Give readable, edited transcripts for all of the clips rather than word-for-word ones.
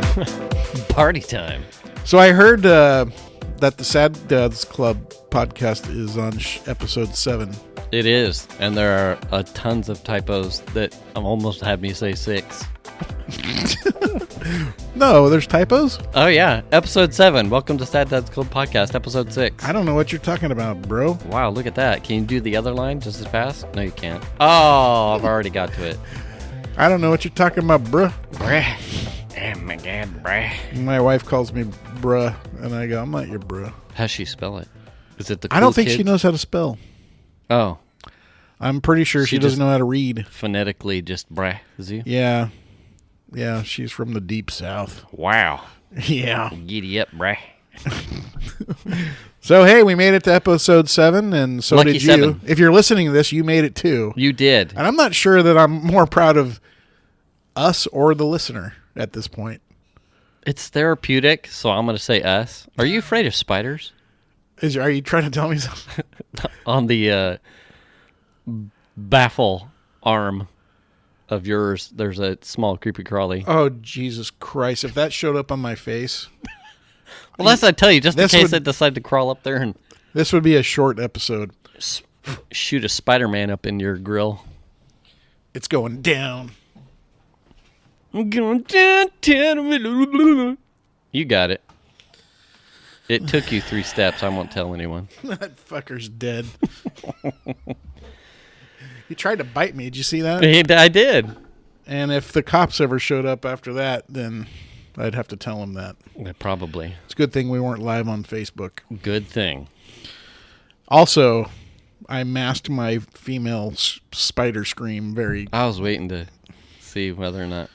doing? Party time. So I heard that the Sad Dads Club podcast is on episode 7. It is, and there are tons of typos that almost had me say 6. No, there's typos? Oh yeah, episode 7. Welcome to Sad Dads Club podcast, episode 6. I don't know what you're talking about, bro. Wow, look at that. Can you do the other line just as fast? No, you can't. Oh, I've already got to it. I don't know what you're talking about, bruh. Bruh. Oh my god, bruh. My wife calls me bruh, and I go, I'm not your bruh. How's she spell it? Is it the cool I don't think kids? she knows how to spell. Oh. I'm pretty sure she doesn't know how to read. Phonetically just bruh, is you? Yeah. Yeah, she's from the deep south. Wow. Yeah. Giddy up, bruh. So, hey, we made it to episode 7, and so Lucky did you. 7. If you're listening to this, you made it too. You did. And I'm not sure that I'm more proud of us or the listener at this point. It's therapeutic, so I'm going to say us. Are you afraid of spiders? Are you trying to tell me something? On the baffle arm of yours, there's a small creepy crawly. Oh, Jesus Christ. If that showed up on my face. Well, that's what I tell you, just in This case would- I decide to crawl up there and This would be a short episode. shoot a Spider-Man up in your grill. It's going down. I'm going downtown. You got it. It took you 3 steps. I won't tell anyone. That fucker's dead. He tried to bite me. Did you see that? I did. And if the cops ever showed up after that, then I'd have to tell him that. Probably. It's a good thing we weren't live on Facebook. Good thing. Also, I masked my female spider scream very... I was waiting to see whether or not.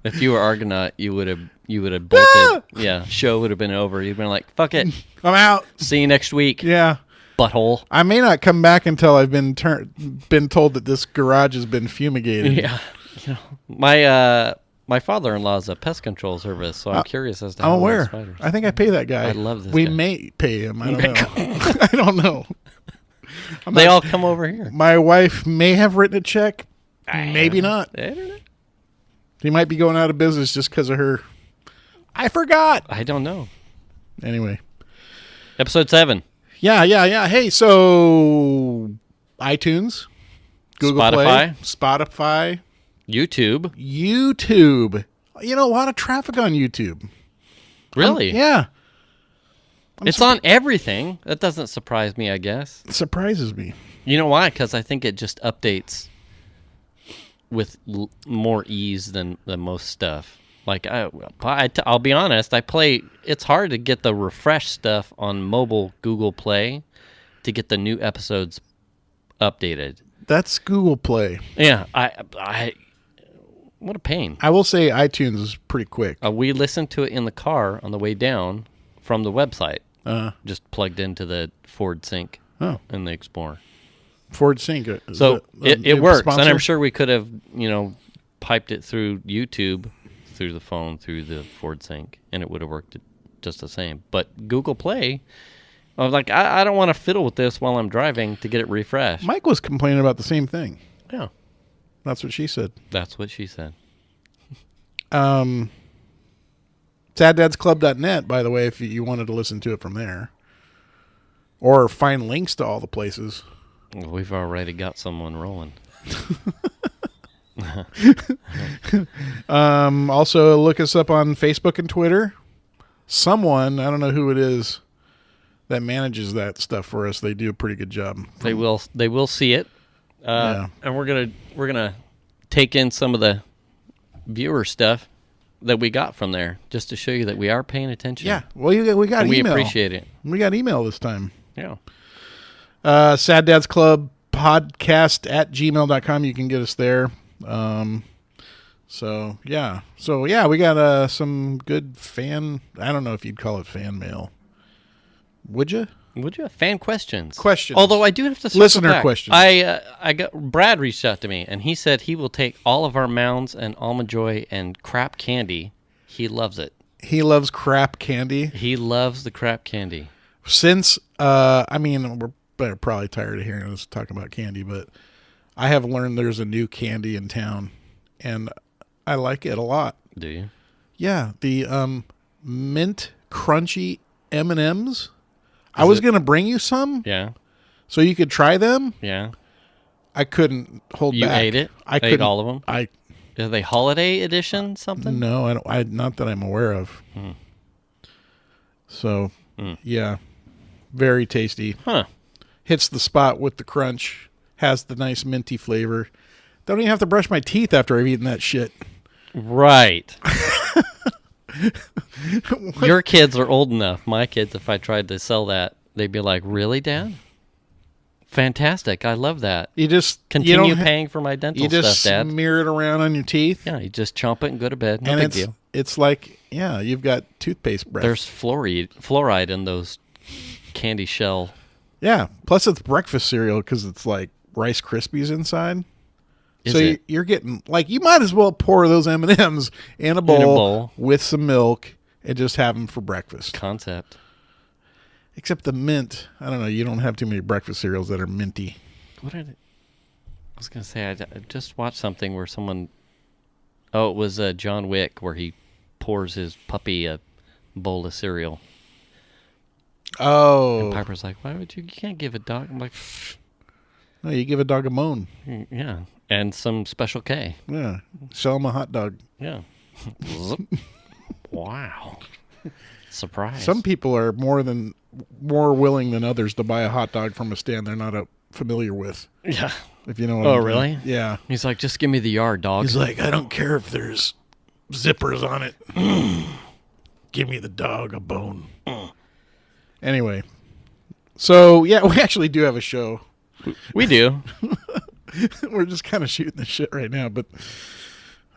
If you were Argonaut, you would have bolted. Yeah, show would have been over. You'd been like, "Fuck it, I'm out. see you next week." Yeah. Butthole. I may not come back until I've been told that this garage has been fumigated. Yeah. You know, my father-in-law is a pest control service, so I'm curious as to I'm how aware. spiders. I think I pay that guy. I love this We guy. may pay him. I don't know. I don't know. They all come over here. My wife may have written a check. Maybe not. I don't know. He might be going out of business just because of her. I forgot. I don't know. Anyway. Episode 7. Yeah. Hey, so iTunes, Google Spotify. Play, Spotify, YouTube. You know, a lot of traffic on YouTube. Really? Yeah. It's on everything. That doesn't surprise me, I guess. It surprises me. You know why? Because I think it just updates with more ease than most stuff. Like, I'll be honest, it's hard to get the refresh stuff on mobile Google Play to get the new episodes updated. That's Google Play. Yeah, what a pain. I will say iTunes is pretty quick. We listened to it in the car on the way down from the website. Just plugged into the Ford Sync in the Explorer. Ford Sync. So it works, sponsor? and I'm sure we could have, piped it through YouTube, through the phone, through the Ford Sync, and it would have worked just the same. But Google Play, I was like, I don't want to fiddle with this while I'm driving to get it refreshed. Mike was complaining about the same thing. Yeah, That's what she said. that's what she said. SadDadsClub.net, by the way, if you wanted to listen to it from there. Or find links to all the places. We've already got someone rolling. Also, look us up on Facebook and Twitter. Someone, I don't know who it is, that manages that stuff for us. They do a pretty good job. They will see it, Yeah. and we're gonna take in some of the viewer stuff that we got from there, just to show you that we are paying attention. Yeah. Well, we got and we email. appreciate it. We got email this time. Yeah. Sad Dads Club podcast at gmail.com. You can get us there. So we got some good I don't know if you'd call it fan mail. Would you? Would you? Fan questions. Questions. Although I do have to circle Listener back. questions. I got Brad reached out to me and he said he will take all of our Mounds and Almond Joy and crap candy. He loves it. He loves crap candy. He loves the crap candy. Since we're probably tired of hearing us talk about candy, but I have learned there's a new candy in town, and I like it a lot. Do you? Yeah, the mint crunchy M&Ms. I was going to bring you some Yeah. so you could try them. Yeah. I couldn't hold You back. ate it? I Ate couldn't. all of them? I Are they holiday edition something? No, I don't. Not that I'm aware of. So, yeah, very tasty. Huh. Hits the spot with the crunch. Has the nice minty flavor. Don't even have to brush my teeth after I've eaten that shit. Right. Your kids are old enough. My kids, if I tried to sell that, they'd be like, "Really, Dad? Fantastic! I love that. You just Continue paying for my dental You just stuff, Dad." smear it around on your teeth. Yeah, you just chomp it and go to bed. No and big it's deal. it's like, yeah, you've got toothpaste breath. There's fluoride in those candy shell. Yeah. Plus, it's breakfast cereal because it's like Rice Krispies inside. Is So it? you're getting like you might as well pour those M&Ms in a bowl with some milk and just have them for breakfast. Concept. Except the mint, I don't know. You don't have too many breakfast cereals that are minty. What did it? I was gonna say I just watched something where someone. Oh, it was John Wick where he pours his puppy a bowl of cereal. Oh, Piper's like, "Why would you? You can't give a dog." I'm like, no, you give a dog a moan. "Yeah," and some Special K. Yeah, sell him a hot dog. Yeah. Zip. Wow. Surprise. Some people are more willing than others to buy a hot dog from a stand they're not familiar with. Yeah. If you know what Oh, I'm saying. really? Yeah. He's like, just give me the yard, dog. He's like, I don't care if there's zippers on it. Give me the dog a bone. Anyway. So, yeah, we actually do have a show. We do. We're just kind of shooting the shit right now, but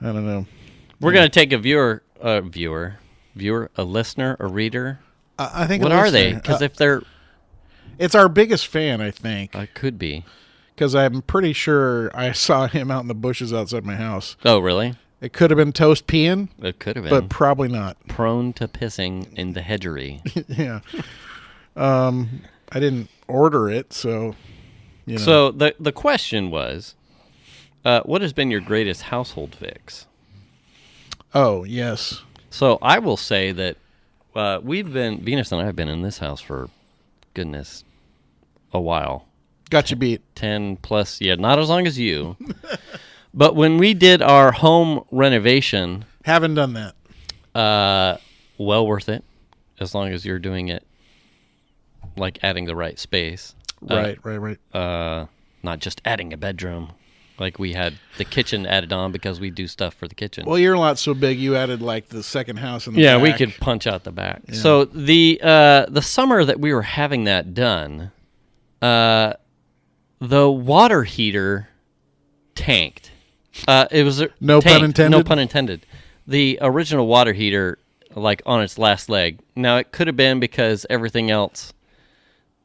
I don't know. We're going to take a a listener, a reader. I think. What are they? Because if they're... It's our biggest fan, I think. could be. Because I'm pretty sure I saw him out in the bushes outside my house. Oh, really? It could have been Toast peeing, It could have been. but probably not. Prone to pissing in the hedgery. Yeah. I didn't order it, so, you know. So the question was, what has been your greatest household fix? Oh, yes. So I will say that Venus and I have been in this house for, goodness, a while. Got you beat. 10 plus, yeah, not as long as you. But when we did our home renovation, Haven't done that. well worth it, as long as you're doing it, like adding the right space. Right. Not just adding a bedroom. Like we had the kitchen added on because we do stuff for the kitchen. Well, your lot's so big, you added like the second house in the Yeah, back. we could punch out the back. Yeah. So the summer that we were having that done, the water heater tanked. It was No pun intended? No pun intended. The original water heater, like on its last leg. Now it could have been because everything else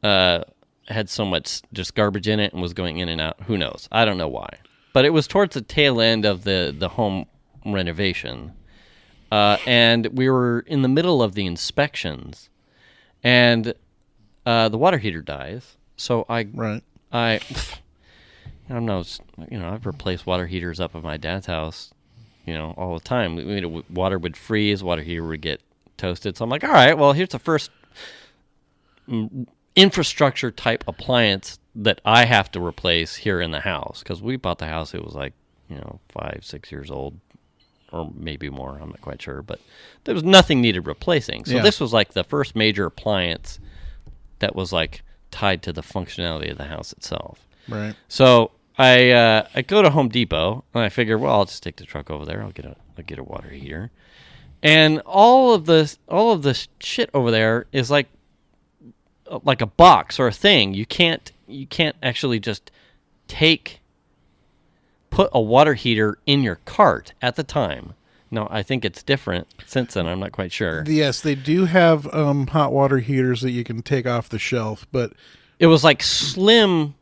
had so much just garbage in it and was going in and out. Who knows? I don't know why. But it was towards the tail end of the home renovation. And we were in the middle of the inspections. And the water heater dies. So I don't know, I've replaced water heaters up at my dad's house, all the time. Water would freeze, water heater would get toasted. So I'm like, all right, well, here's the first infrastructure type appliance that I have to replace here in the house, because we bought the house, it was like 5-6 years old, or maybe more, I'm not quite sure, but there was nothing needed replacing. So this was like the first major appliance that was like tied to the functionality of the house itself. Right. So I go to Home Depot and I figure, well, I'll just take the truck over there, I'll get a water heater, and all of this shit over there is like a box or a thing. You can't actually just put a water heater in your cart at the time. Now, I think it's different since then. I'm not quite sure. Yes, they do have hot water heaters that you can take off the shelf, but it was like slim.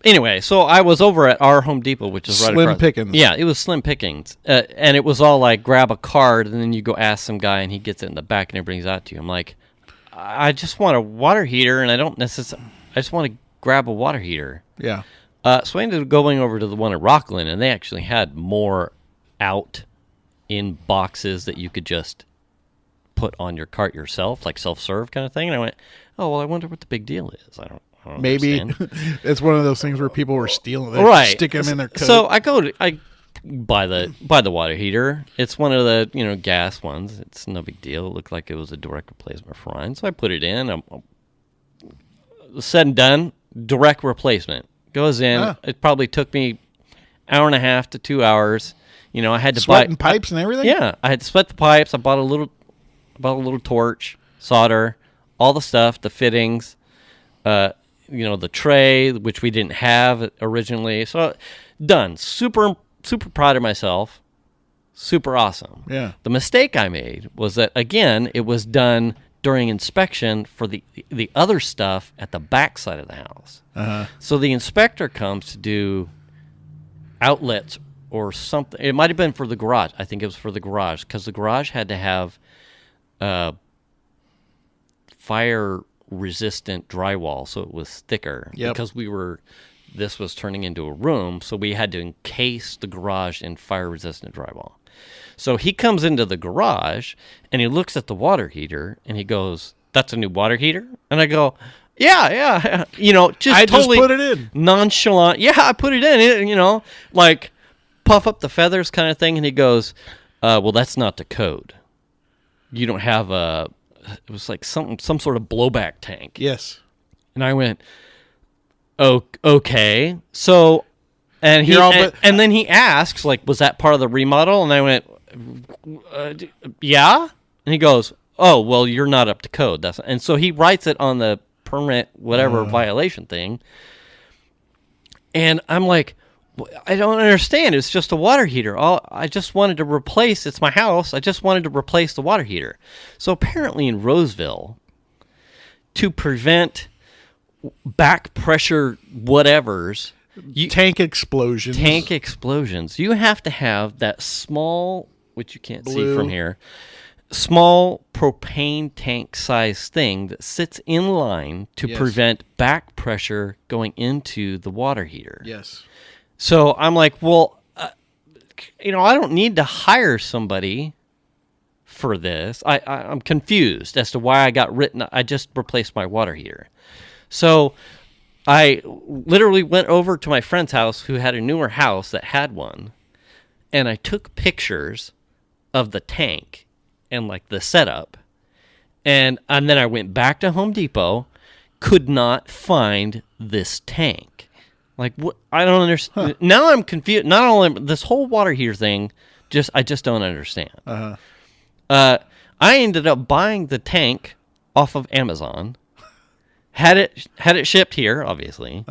Anyway, so I was over at our Home Depot, which is right across. Slim pickings. Yeah, it was slim pickings. And it was all like grab a card and then you go ask some guy and he gets it in the back and he brings it out to you. I'm like, I just want a water heater, and I just want to grab a water heater. Yeah. So I ended up going over to the one at Rockland, and they actually had more out in boxes that you could just put on your cart yourself, like self-serve kind of thing. And I went, oh, well, I wonder what the big deal is. I don't Maybe understand. it's one of those things where people were stealing, they Right. stick them in their coat. So I buy the water heater. It's one of the gas ones. It's no big deal. It looked like it was a direct replacement for mine, so I put it in. Said and done, direct replacement goes in. Ah. It probably took me hour and a half to 2 hours. I had to Sweating buy pipes and everything. Yeah, I had to sweat the pipes. I bought a little torch, solder, all the stuff, the fittings, the tray, which we didn't have originally. So done. Super proud of myself. Super awesome. Yeah. The mistake I made was that, again, it was done during inspection for the other stuff at the back side of the house. Uh-huh. So the inspector comes to do outlets or something. It might have been for the garage. I think it was for the garage, because the garage had to have fire-resistant drywall, so it was thicker. Yep. Because this was turning into a room, so we had to encase the garage in fire-resistant drywall. So he comes into the garage, and he looks at the water heater, and he goes, "That's a new water heater?" And I go, Yeah. Just I totally just put it in. nonchalant. Yeah, I put it in. Like puff up the feathers kind of thing. And he goes, "Well, that's not the code. You don't have a." It was like some sort of blowback tank. Yes. And I went, "Oh, okay." So, and he and then he asks, like, "Was that part of the remodel?" And I went, "Yeah." And he goes, "Oh, well, you're not up to code." And so he writes it on the permit whatever violation thing. And I'm like, I don't understand. It's just a water heater. I just wanted to replace. It's my house. I just wanted to replace the water heater. So apparently in Roseville, to prevent back pressure whatevers, tank explosions, you have to have that small, which you can't see Blue. from here, small propane tank size thing that sits in line to Yes. prevent back pressure going into the water heater. Yes. So I'm like, well, I don't need to hire somebody for this. I'm confused as to why I got written. I just replaced my water heater. So I literally went over to my friend's house who had a newer house that had one, and I took pictures of the tank and like the setup. And then I went back to Home Depot, could not find this tank. Like, what? I don't understand. Now I'm confused. Not only this whole water heater thing, I just don't understand. Uh-huh. I ended up buying the tank off of Amazon, had it shipped here, obviously,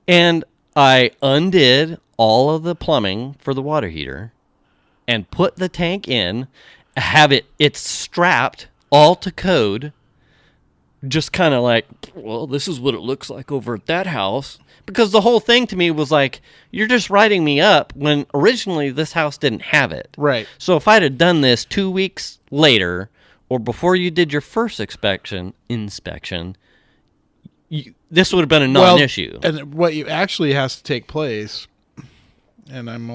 and I undid all of the plumbing for the water heater and put the tank in, it's strapped all to code, just kind of like, well, this is what it looks like over at that house. Because the whole thing to me was like, you're just writing me up when originally this house didn't have it. Right. So if I'd have done this 2 weeks later or before you did your first inspection, this would have been a non-issue. And what you actually has to take place, and I'm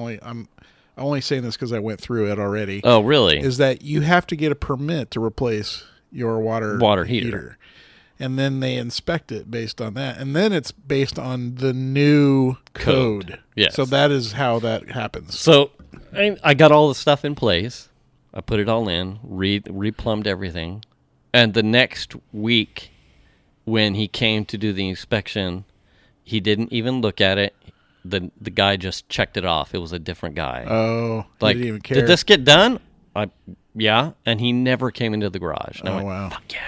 only saying this because I went through it already. Oh, really? Is that you have to get a permit to replace your water heater. And then they inspect it based on that. And then it's based on the new code. Yes. So that is how that happens. So I got all the stuff in place. I put it all in, replumbed everything. And the next week, when he came to do the inspection, he didn't even look at it. The guy just checked it off. It was a different guy. Oh, like, he didn't even care. Did this get done? Yeah. And he never came into the garage. And I went, wow. Fuck yeah.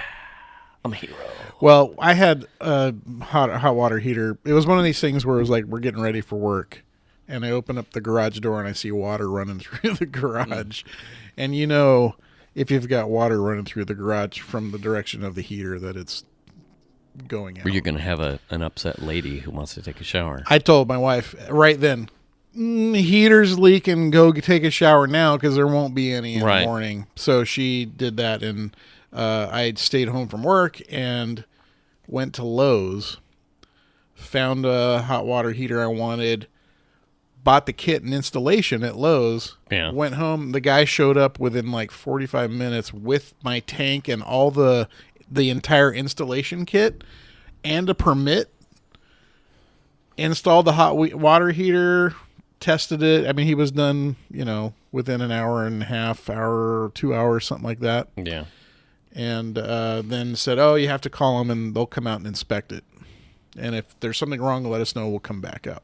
I'm a hero. Well, I had a hot water heater. It was one of these things where it was like, we're getting ready for work. And I open up the garage door and I see water running through the garage. And if you've got water running through the garage from the direction of the heater, that it's going out. Or you're going to have an upset lady who wants to take a shower. I told my wife right then, heater's leaking, go take a shower now because there won't be any in the morning. So she did that, and I stayed home from work and went to Lowe's, found a hot water heater I wanted, bought the kit and installation at Lowe's. Yeah. Went home. The guy showed up within like 45 minutes with my tank and all the entire installation kit and a permit. Installed the hot water heater, tested it. I mean, he was done, within an hour and a half, 2 hours, something like that. Yeah. And then said, "Oh, you have to call them, and they'll come out and inspect it. And if there's something wrong, let us know. We'll come back out."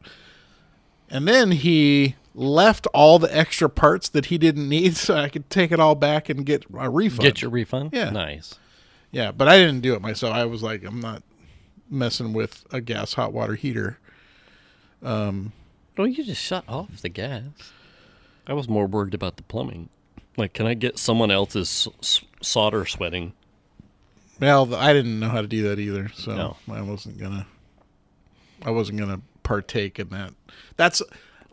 And then he left all the extra parts that he didn't need, so I could take it all back and get a refund. Get your refund? Yeah. Nice. Yeah, but I didn't do it myself. I was like, I'm not messing with a gas hot water heater. Well, you just shut off the gas. I was more worried about the plumbing. Like, can I get someone else's solder sweating? Well, I didn't know how to do that either, so No. I wasn't gonna partake in that. That's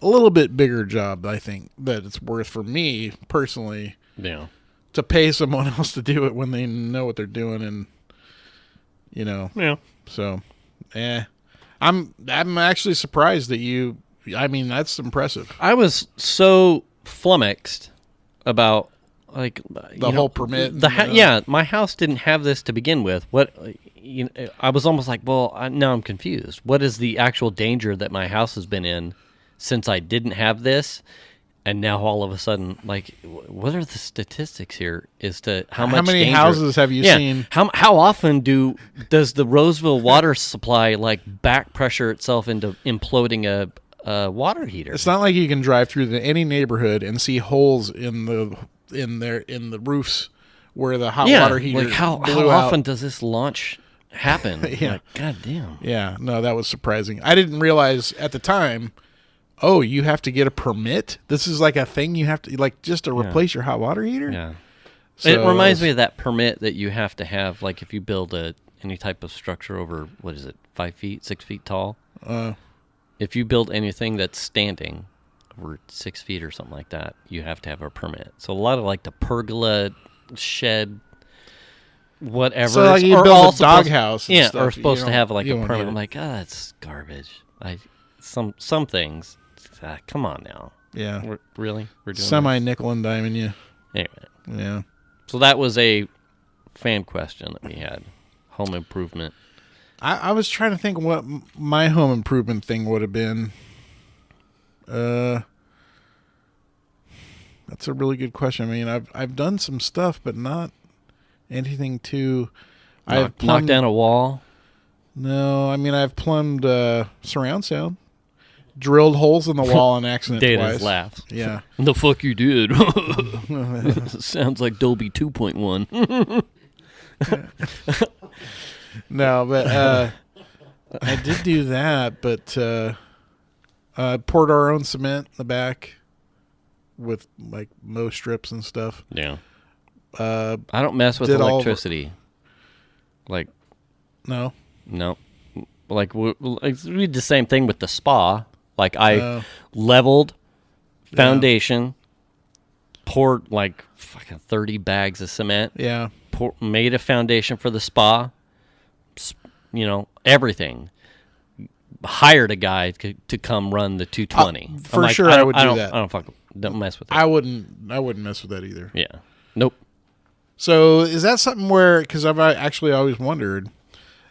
a little bit bigger job, I think, that it's worth for me personally Yeah. to pay someone else to do it when they know what they're doing, and Yeah. so I'm actually surprised that you. I mean, that's impressive. I was so flummoxed about like The whole permit. my house didn't have this to begin with. What I was almost like, well, now I'm confused. What is the actual danger that my house has been in since I didn't have this? And now all of a sudden, like, what are the statistics here as to how many houses have you seen? How often does the Roseville water supply like back pressure itself into imploding a water heater? It's not like you can drive through any neighborhood and see holes in the roofs where the hot water heater like how blew often out. does this launch happen? Yeah. Like, God damn. Yeah, no, that was surprising. I didn't realize at the time. Oh, you have to get a permit? This is like a thing you have to just to replace your hot water heater? Yeah. So It reminds me of that permit that you have to have, like if you build any type of structure over, 5 feet, 6 feet tall? If you build anything that's standing over 6 feet or something like that, you have to have a permit. So a lot of like the pergola, shed, whatever. So like you are build all a doghouse and yeah, stuff, are supposed you to have don't- like you a don't permit. need I'm it. like, that's garbage. Some things. Come on now. Yeah. Really? We're doing Semi nickel and diming you. this? Anyway. Yeah. So that was a fan question that we had. Home improvement. I was trying to think what my home improvement thing would have been. That's a really good question. I mean, I've done some stuff, but not anything too. Knock down a wall. No, I mean I've plumbed surround sound, drilled holes in the wall on accident Data's twice. laughs. Yeah. The fuck you did? Sounds like Dolby 2.1. No, but I did do that, but poured our own cement in the back with like mow strips and stuff. Yeah. I don't mess with did all of- electricity. Like, No. no. Like, we did the same thing with the spa. Like, I Oh. leveled foundation, poured like fucking 30 bags of cement, Yeah. made a foundation for the spa, everything. Hired a guy to come run the 220. For sure I would do don't, that. I don't mess with it. I wouldn't mess with that either. Yeah. Nope. So is that something where, because I've actually always wondered,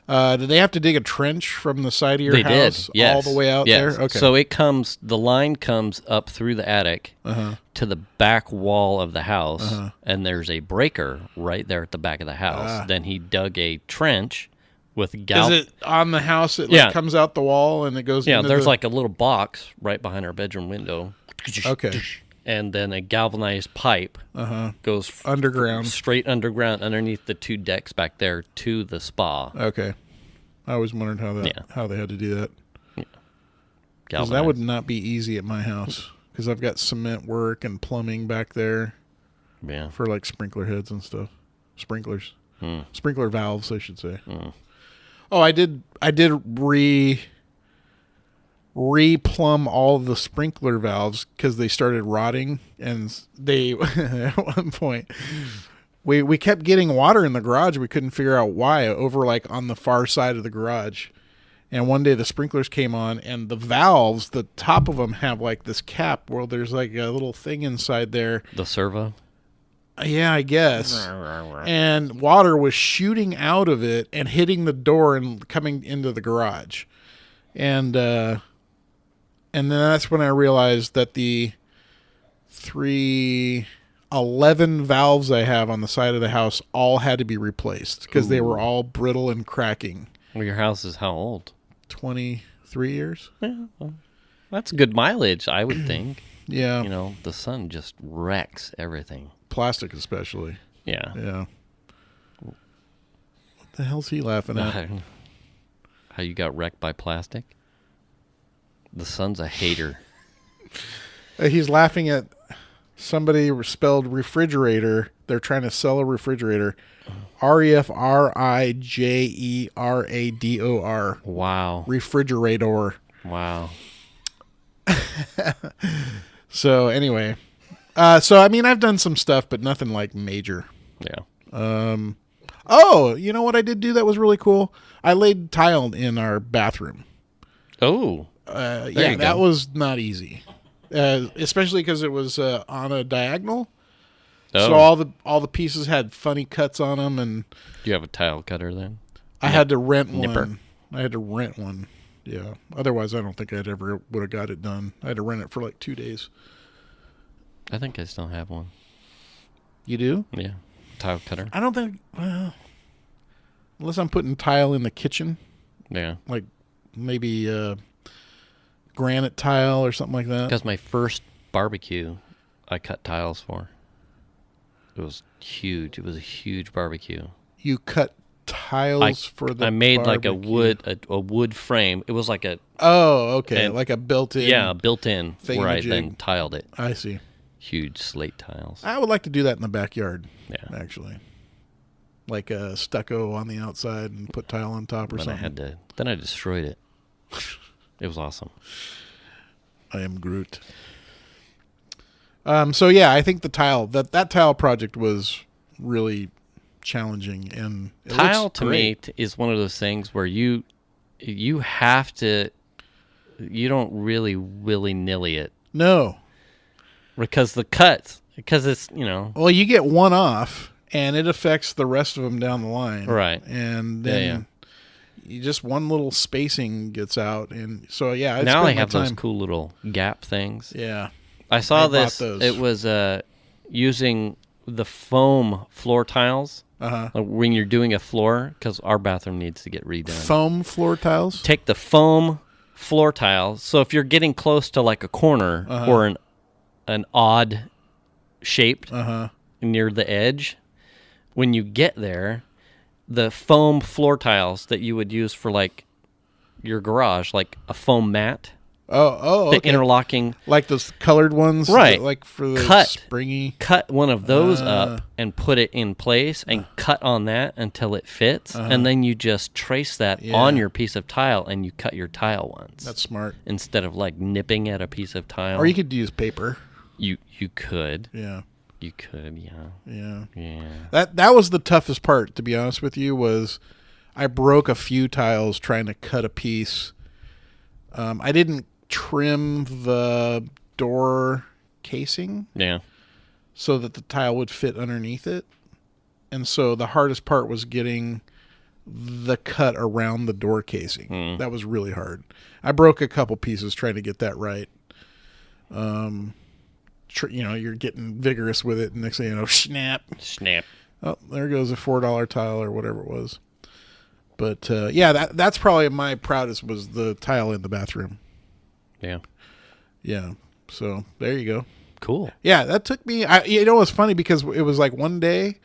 did they have to dig a trench from the side of your They house did. Yes. all the way out Yes. there? Okay. So the line comes up through the attic to the back wall of the house, and there's a breaker right there at the back of the house. Then he dug a trench with is it on the house? It comes out the wall and it goes. Yeah, into there's the... like a little box right behind our bedroom window. Okay. And then a galvanized pipe goes Underground. straight underground underneath the 2 decks back there to the spa. Okay. I always wondered how they had to do that. Because Galvanized. that would not be easy at my house. Because I've got cement work and plumbing back there Yeah. for like sprinkler heads and stuff. Sprinklers. Sprinkler valves, I should say. Oh, I did re-plumb all the sprinkler valves because they started rotting, and they at one point we kept getting water in the garage. We couldn't figure out why, over like on the far side of the garage, And one day the sprinklers came on, and the valves, the top of them have like this cap where there's like a little thing inside there. The servo. Yeah, I guess. And water was shooting out of it and hitting the door and coming into the garage. And then that's when I realized that the 11 valves I have on the side of the house all had to be replaced because they were all brittle and cracking. Well, your house is how old? 23 years. Yeah, well, that's good mileage, I would think. Yeah. You know, the sun just wrecks everything. Plastic especially. Yeah. Yeah. What the hell's he laughing at? How you got wrecked by plastic? The sun's a hater. He's laughing at somebody spelled refrigerator. They're trying to sell a refrigerator. refrigerador. Wow. Refrigerator. Wow. So anyway, so I mean, I've done some stuff, but nothing like major. Yeah. Oh, you know what I did do that was really cool? I laid tile in our bathroom. Oh. Yeah, that was not easy, especially because it was on a diagonal. Oh. So all the pieces had funny cuts on them, and Do you have a tile cutter then? I had to rent Nipper. one. I had to rent one. Yeah. Otherwise, I don't think I'd ever would have got it done. I had to rent it for like 2 days. I think I still have one. You do? Yeah. Tile cutter. I don't think. Well, unless I'm putting tile in the kitchen, Yeah. like maybe granite tile or something like that. Because my first barbecue, I cut tiles for. It was huge. It was a huge barbecue. You cut tiles for the I made barbecue. like a wood frame. It was like a Oh, okay. and- Like a built-in. built in where I thingamajig. then tiled it. I see. Huge slate tiles. I would like to do that in the backyard, Yeah. actually. Like a stucco on the outside and put tile on top or Then something. then I destroyed it. It was awesome. I am Groot. So yeah, I think the tile that tile project was really challenging, and it Tile looks to great. me is one of those things where you have to, you don't really willy-nilly it No. because the cuts, because it's, Well, you get one off, and it affects the rest of them down the line. Right. And Yeah, then you just one little spacing gets out, and so yeah. I now spent they my have those time- cool little gap things. Yeah. I I saw bought this. those. It was using the foam floor tiles when you're doing a floor, because our bathroom needs to get redone. Foam floor tiles. Take the foam floor tiles. So if you're getting close to like a corner or an odd shaped near the edge, when you get there, the foam floor tiles that you would use for like your garage, like a foam mat, Oh, the okay. interlocking. Like those colored ones, Right. Like for the Cut. springy. Cut one of those up and put it in place and cut on that until it fits, and then you just trace that on your piece of tile and you cut your tile once. That's smart. Instead of like nipping at a piece of tile. Or you could use paper. you could. Yeah, You could, yeah. yeah. That was the toughest part, to be honest with you. Was I broke a few tiles trying to cut a piece. I didn't trim the door casing Yeah. so that the tile would fit underneath it, and so the hardest part was getting the cut around the door casing. That was really hard. I broke a couple pieces trying to get that right. You're getting vigorous with it, and next thing you know, snap. Snap. Oh, there goes a $4 tile or whatever it was. But yeah, that's probably my proudest was the tile in the bathroom. Yeah. Yeah. So there you go. Cool. Yeah, that took me. It was funny because it was like one day.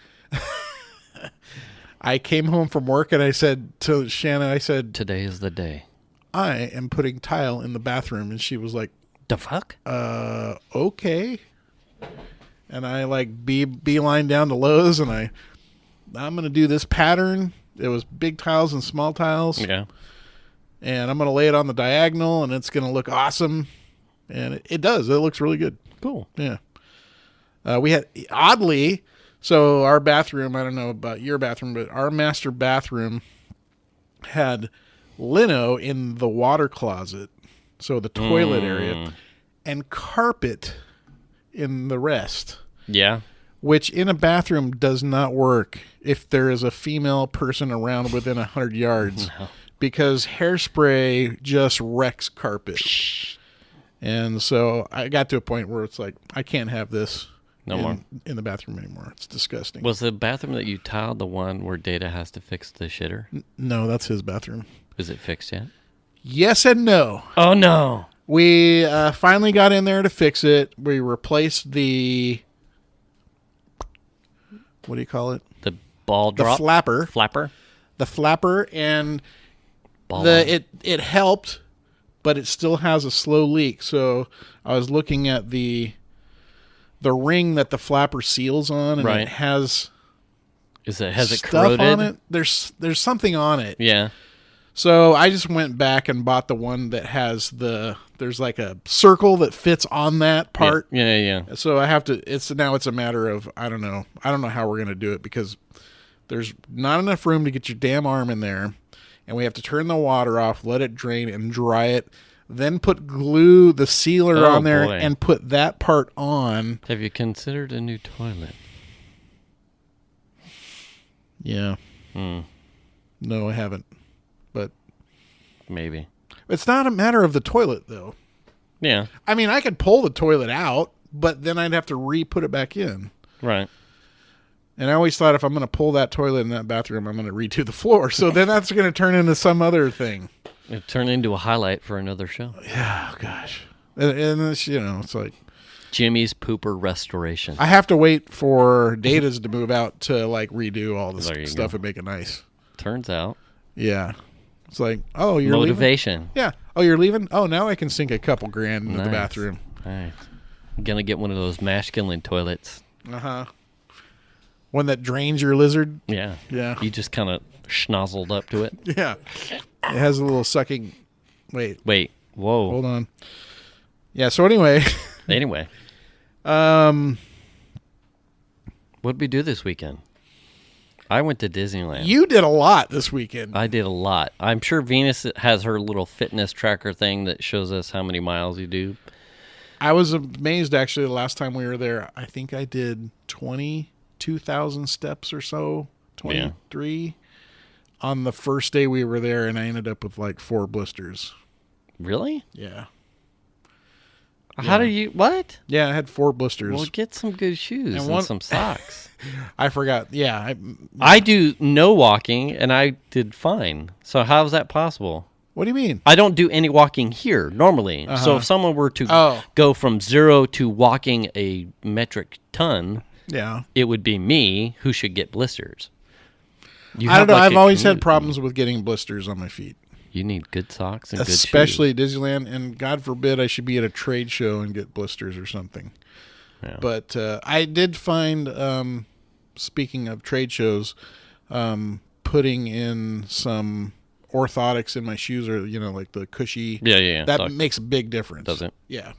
I came home from work and I said to Shannon, I said, Today is the day. I am putting tile in the bathroom, and she was like, The fuck? okay. And I like beeline down to Lowe's, and I'm gonna do this pattern. It was big tiles and small tiles. Yeah. And I'm going to lay it on the diagonal, and it's going to look awesome. And it does. It looks really good. Cool. Yeah. We had, oddly, so our bathroom, I don't know about your bathroom, but our master bathroom had lino in the water closet, so the toilet area, and carpet in the rest, Yeah. which in a bathroom does not work if there is a female person around within 100 yards, because hairspray just wrecks carpet. And so I got to a point where it's like, I can't have this more in the bathroom anymore. It's disgusting. Was the bathroom that you tiled the one where Data has to fix the shitter? No, that's his bathroom. Is it fixed yet? Yes and no. Oh no. We finally got in there to fix it. We replaced the, what do you call it? The ball The drop flapper. flapper. The flapper, and Ball line. it helped, but it still has a slow leak. So I was looking at the ring that the flapper seals on, and Right. it has Has it stuff corroded? on it. There's something on it. Yeah. So I just went back and bought the one that has there's like a circle that fits on that part. Yeah. So I have to. It's a matter of I don't know how we're gonna do it, because there's not enough room to get your damn arm in there, and we have to turn the water off, let it drain, and dry it. Then put the sealer on there, boy. and put that part on. Have you considered a new toilet? Yeah. No, I haven't. But Maybe. it's not a matter of the toilet, though. Yeah. I mean, I could pull the toilet out, but then I'd have to re-put it back in. Right. And I always thought if I'm going to pull that toilet in that bathroom, I'm going to redo the floor. So then that's going to turn into some other thing. It turned into a highlight for another show. Yeah, oh gosh. And it's, it's like, Jimmy's Pooper Restoration. I have to wait for Data's to move out to like redo all this There you stuff go. and make it nice. Turns out. Yeah. It's like, oh, you're leaving? Motivation. Yeah. Oh, you're leaving? Oh, now I can sink a couple grand into the Nice. bathroom. Nice. I'm going to get one of those masculine toilets. Uh-huh. One that drains your lizard. Yeah. Yeah. You just kind of schnozzled up to it. Yeah. It has a little sucking. Wait, Wait. Whoa. hold on. Yeah, so anyway. Anyway. um, What'd we do this weekend? I went to Disneyland. You did a lot this weekend. I did a lot. I'm sure Venus has her little fitness tracker thing that shows us how many miles you do. I was amazed, actually, the last time we were there. I think I did 22,000 steps or so, 23 on the first day we were there, and I ended up with like 4 blisters. Really? Yeah. How do you... What? Yeah, I had 4 blisters. Well, get some good shoes and one- some socks. I forgot. Yeah. I do no walking, and I did fine. So how is that possible? What do you mean? I don't do any walking here normally. So if someone were to go from 0 to walking a metric ton, Yeah. it would be me who should get blisters. You I don't have know. like I've a always had commute. problems with getting blisters on my feet, You need good socks and especially good shoes. at Disneyland. And God forbid I should be at a trade show and get blisters or something. Yeah. But I did find, speaking of trade shows, putting in some orthotics in my shoes, or like the cushy. Yeah. That Socks. makes a big difference. Does it? Yeah.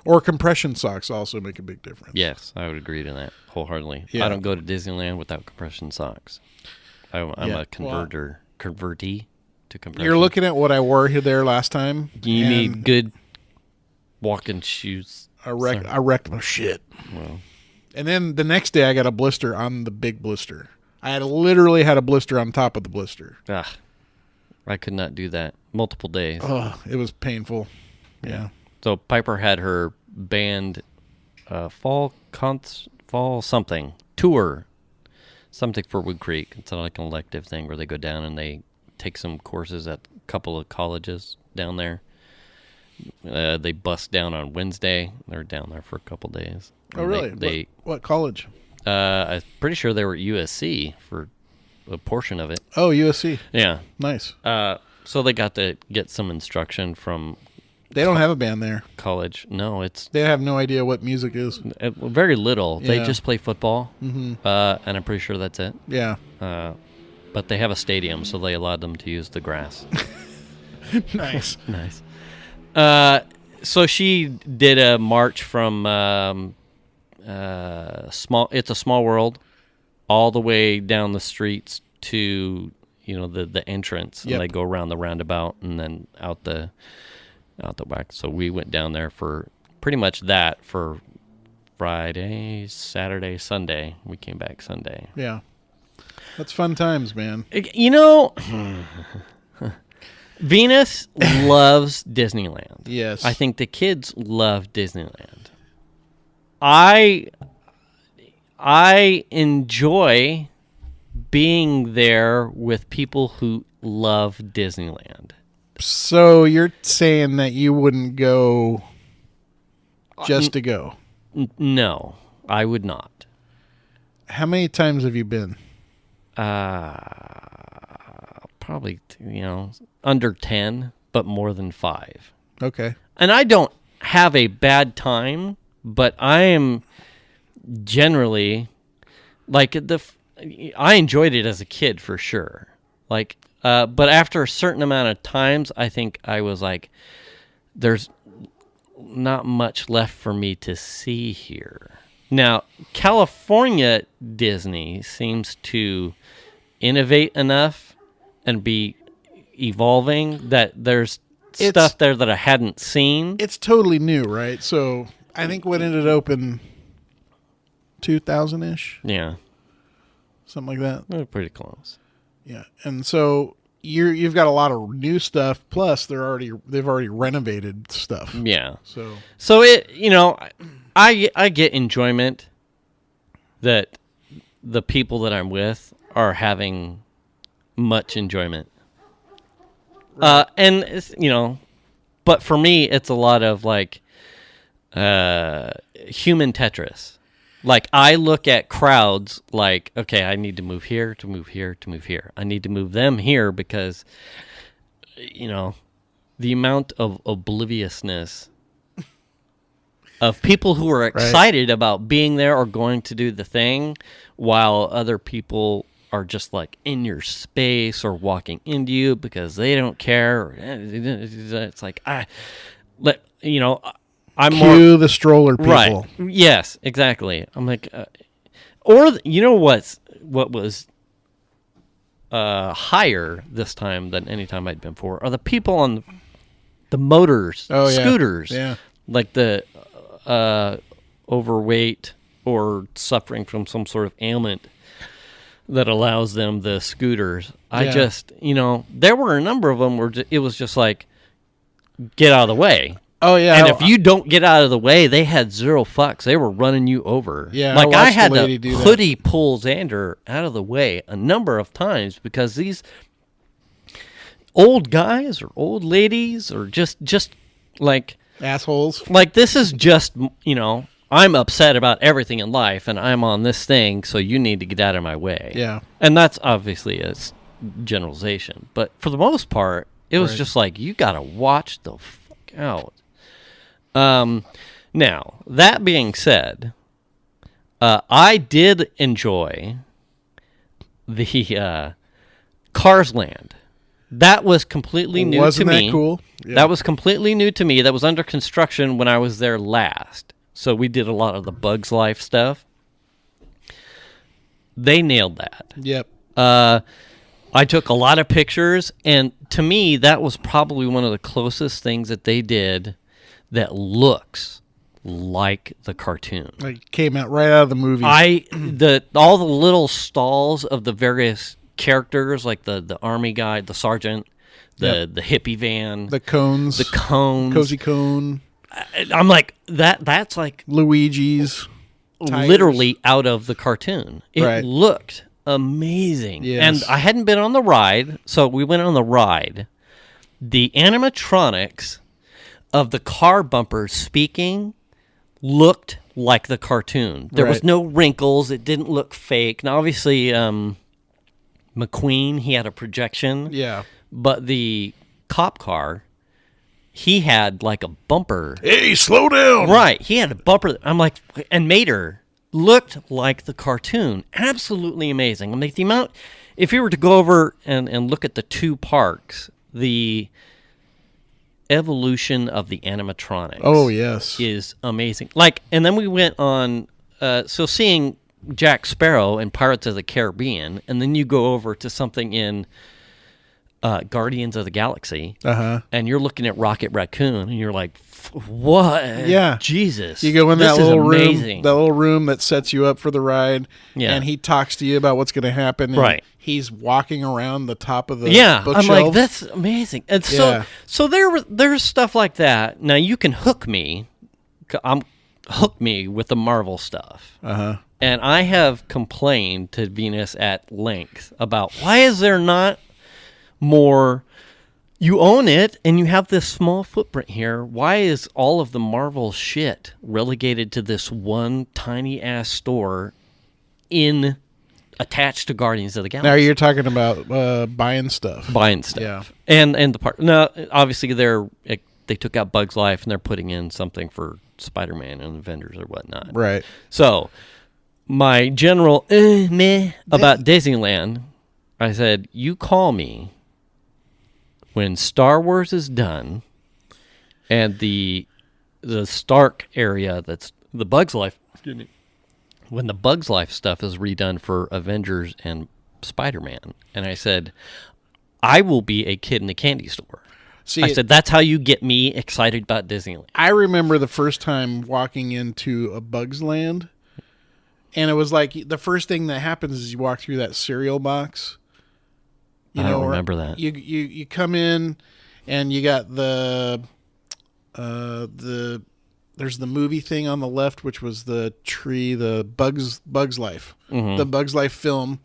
Or compression socks also make a big difference. Yes, I would agree to that wholeheartedly. Yeah. I don't go to Disneyland without compression socks. I'm Yeah, a convertee to compression. You're looking at what I wore here there last time. You and need good walking shoes. I wrecked my shit. Well, And then the next day I got a blister on the big blister. I had literally had a blister on top of the blister. I could not do that multiple days. Oh, it was painful. Yeah. So Piper had her band fall something tour, something for Wood Creek. It's like an elective thing where they go down and they take some courses at a couple of colleges down there. They bust down on Wednesday. They're down there for a couple days. Oh, And really? They what college? I'm pretty sure they were at USC for a portion of it. Oh, USC. Yeah. Nice. So they got to get some instruction from They don't have a band there. college. No, it's They have no idea what music is. very little. They Yeah. just play football, and I'm pretty sure that's it. Yeah. But they have a stadium, so they allowed them to use the grass. Nice. Nice. So she did a march from It's a Small World all the way down the streets to the entrance, Yep. and they go around the roundabout and then out the back. So we went down there for pretty much that for Friday, Saturday, Sunday. We came back Sunday. Yeah. That's fun times, man. Venus loves Disneyland. Yes. I think the kids love Disneyland. I enjoy being there with people who love Disneyland. So you're saying that you wouldn't go just to go? No, I would not. How many times have you been? Probably, under 10, but more than 5. Okay. And I don't have a bad time, but I am generally like I enjoyed it as a kid for sure. Like, but after a certain amount of times, I think I was like, there's not much left for me to see here. Now, California Disney seems to innovate enough and be evolving that there's stuff there that I hadn't seen. It's totally new, right? So I think when it opened 2000-ish, Yeah, something like that. they're pretty close. Yeah. And so you've got a lot of new stuff, plus they've already renovated stuff. Yeah. So it, I get enjoyment that the people that I'm with are having much enjoyment. And it's, but for me, it's a lot of like human Tetris. Like I look at crowds like, okay, I need to move here, to move here, to move here. I need to move them here because, the amount of obliviousness of people who are excited about being there or going to do the thing, while other people are just like in your space or walking into you because they don't care. It's like I'm cue the stroller people. Right. Yes, exactly. I'm like, what was higher this time than any time I'd been before are the people on the motors, scooters, like the overweight or suffering from some sort of ailment that allows them the scooters. I just, there were a number of them where it was just like, get out of the way. Oh, yeah. And if you don't get out of the way, they had zero fucks. They were running you over. Yeah, like I had to hoodie pull Xander out of the way a number of times because these old guys or old ladies or just like assholes. Like this is just, I'm upset about everything in life and I'm on this thing, so you need to get out of my way. Yeah. And that's obviously a generalization. But for the most part, it was just like, you got to watch the fuck out. Now, that being said, I did enjoy the Cars Land. That was completely new to me. Wasn't that cool? Yeah. That was completely new to me. That was under construction when I was there last. So we did a lot of the Bugs Life stuff. They nailed that. Yep. I took a lot of pictures, and to me, that was probably one of the closest things that they did that looks like the cartoon. Like came out right out of the movie. All the little stalls of the various characters, like the army guy, the sergeant, the hippie van, the cones, cozy cone. I'm like that's like Luigi's literally out of the cartoon. It looked amazing. Yes. And I hadn't been on the ride, so we went on the ride. The animatronics of the car bumpers speaking looked like the cartoon. There was no wrinkles. It didn't look fake. Now, obviously, McQueen, he had a projection. Yeah. But the cop car, he had like a bumper. Hey, slow down. Right. He had a bumper. I'm like, and Mater looked like the cartoon. Absolutely amazing. I'm like, the amount, if you were to go over and look at the two parks, the evolution of the animatronics is amazing. Like, and then we went on, so seeing Jack Sparrow in Pirates of the Caribbean, and then you go over to something in Guardians of the Galaxy, Uh-huh. and you're looking at Rocket Raccoon, and you're like, what? Yeah. Jesus. You go in this that is little amazing. room that sets you up for the ride, Yeah. and he talks to you about what's going to happen. And Right. He's walking around the top of the I'm bookshelves. like, that's amazing. And so, Yeah. so there's stuff like that. Now you can hook me. Hook me with the Marvel stuff. Uh-huh. And I have complained to Venus at length about why is there not more. You own it, and you have this small footprint here. Why is all of the Marvel shit relegated to this one tiny ass store attached to Guardians of the Galaxy? Now you're talking about buying stuff. Buying stuff. Yeah. And the part. No, obviously they took out Bugs Life and they're putting in something for Spider-Man and Avengers or whatnot. Right. So my general meh about Disneyland, I said, you call me when Star Wars is done and the Stark area that's the Bugs Life, excuse me, when the Bugs Life stuff is redone for Avengers and Spider-Man. And I said, I will be a kid in a candy store. See, I said, that's how you get me excited about Disneyland. I remember the first time walking into a Bugs Land, and it was like the first thing that happens is you walk through that cereal box. I don't remember that. You come in, and you got there's the movie thing on the left, which was the tree, the Bugs Life, the Bugs Life film,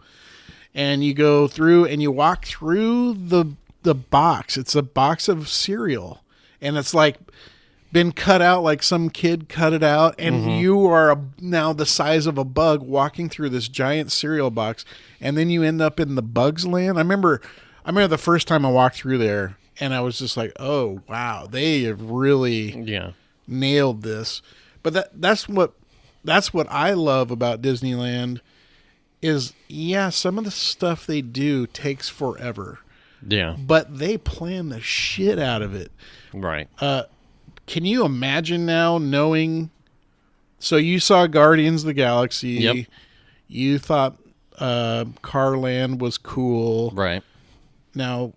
and you go through and you walk through the box. It's a box of cereal, and it's like been cut out, like some kid cut it out, and you are now the size of a bug walking through this giant cereal box, and then you end up in the Bugs Land. I remember the first time I walked through there, and I was just like, oh wow, they have really nailed this. But that's what I love about Disneyland is, some of the stuff they do takes forever. Yeah. But they plan the shit out of it. Right. Can you imagine now knowing? So you saw Guardians of the Galaxy. Yep. You thought Carland was cool. Right. Now,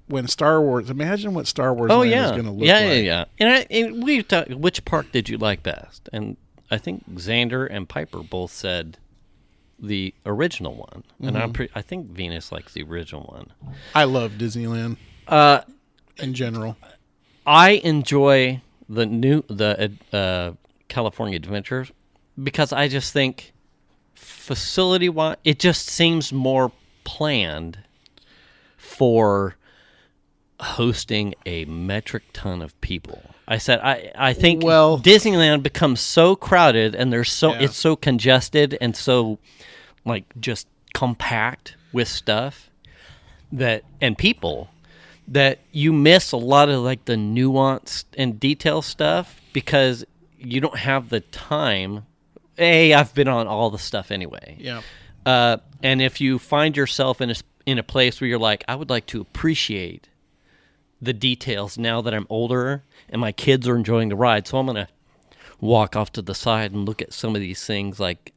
when Star Wars, imagine what Star Wars Land is going to look like. Yeah. And we talked, which park did you like best? And I think Xander and Piper both said the original one, and I think Venus likes the original one. I love Disneyland in general. I enjoy the California Adventures because I just think facility-wise, it just seems more planned for hosting a metric ton of people. I said I think Disneyland becomes so crowded and it's so congested and so like just compact with stuff and people that you miss a lot of like the nuance and detail stuff because you don't have the time. I've been on all the stuff anyway. Yeah. And if you find yourself in a place where you're like, I would like to appreciate the details now that I'm older and my kids are enjoying the ride, so I'm going to walk off to the side and look at some of these things like,